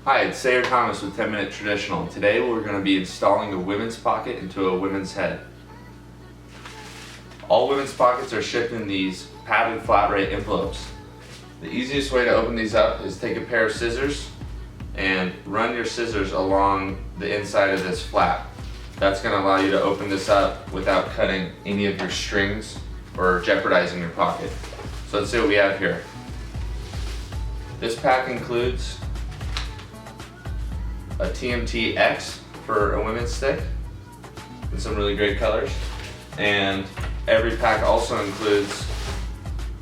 Hi, it's Sayer Thomas with 10 Minute Traditional. Today we're going to be installing a women's pocket into a women's head. All women's pockets are shipped in these padded flat rate envelopes. The easiest way to open these up is take a pair of scissors and run your scissors along the inside of this flap. That's going to allow you to open this up without cutting any of your strings or jeopardizing your pocket. So let's see what we have here. This pack includes a TMT X for a women's stick in some really great colors, and every pack also includes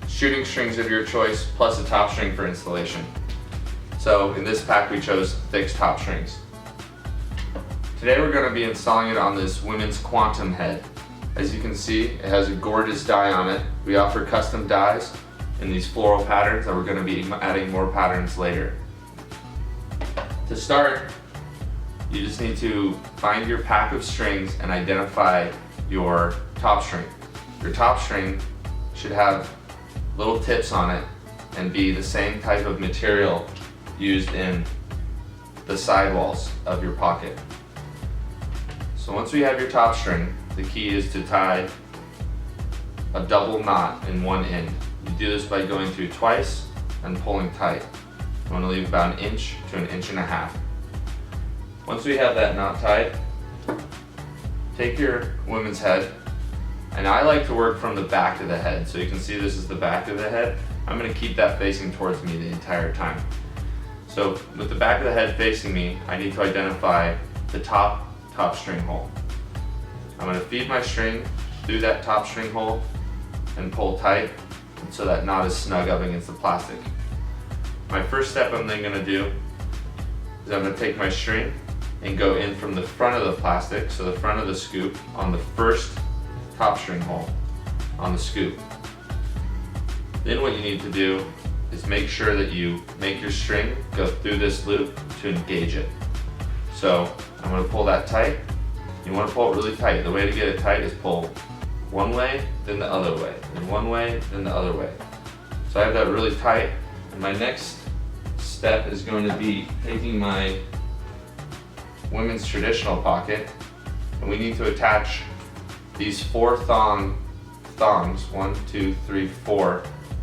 shooting strings of your choice plus a top string for installation. So in this pack we chose fixed top strings. Today we're going to be installing it on this women's quantum head. As you can see, it has a gorgeous die on it. We offer custom dies in these floral patterns, and we're going to be adding more patterns later. To start, you just need to find your pack of strings and identify your top string. Your top string should have little tips on it and be the same type of material used in the sidewalls of your pocket. So once we have your top string, the key is to tie a double knot in one end. You do this by going through twice and pulling tight. You want to leave about 1 inch to 1.5 inches. Once we have that knot tied, take your women's head, and I like to work from the back of the head. So you can see this is the back of the head. I'm going to keep that facing towards me the entire time. So with the back of the head facing me, I need to identify the top string hole. I'm going to feed my string through that top string hole and pull tight so that knot is snug up against the plastic. My first step I'm then going to do is I'm going to take my string and go in from the front of the plastic, so the front of the scoop, on the first top string hole on the scoop. Then what you need to do is make sure that you make your string go through this loop to engage it. So I'm going to pull that tight. You want to pull it really tight. The way to get it tight is pull one way, then the other way, then one way, then the other way. So I have that really tight, and my next step is going to be taking my women's traditional pocket, and we need to attach these 4 thongs, 1, 2, 3, 4,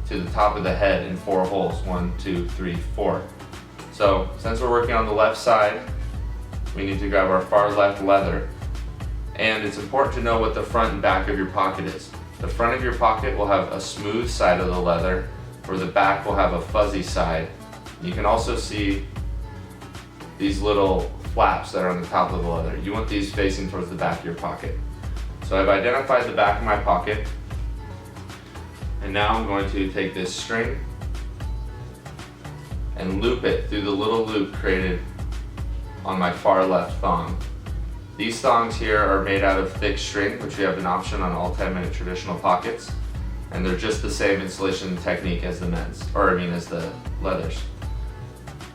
to the top of the head in 4 holes, 1, 2, 3, 4. So since we're working on the left side, we need to grab our far left leather, and it's important to know what the front and back of your pocket is. The front of your pocket will have a smooth side of the leather, where the back will have a fuzzy side. You can also see these little flaps that are on the top of the leather. You want these facing towards the back of your pocket. So I've identified the back of my pocket, and now I'm going to take this string and loop it through the little loop created on my far left thong. These thongs here are made out of thick string, which we have an option on all 10-minute traditional pockets, and they're just the same installation technique as the as the leathers.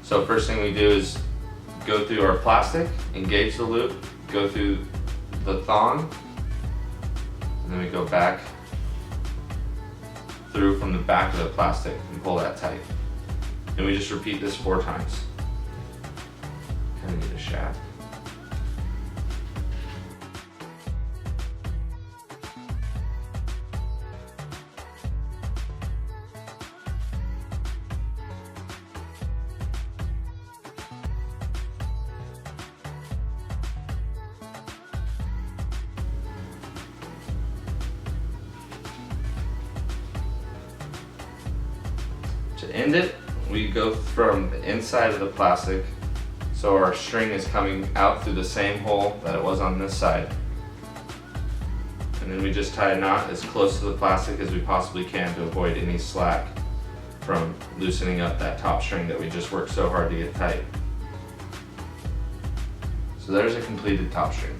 So first thing we do is go through our plastic, engage the loop, go through the thong, and then we go back through from the back of the plastic and pull that tight. And we just repeat this 4 times. Kind of need a shaft. To end it, we go from the inside of the plastic, so our string is coming out through the same hole that it was on this side. And then we just tie a knot as close to the plastic as we possibly can to avoid any slack from loosening up that top string that we just worked so hard to get tight. So there's a completed top string.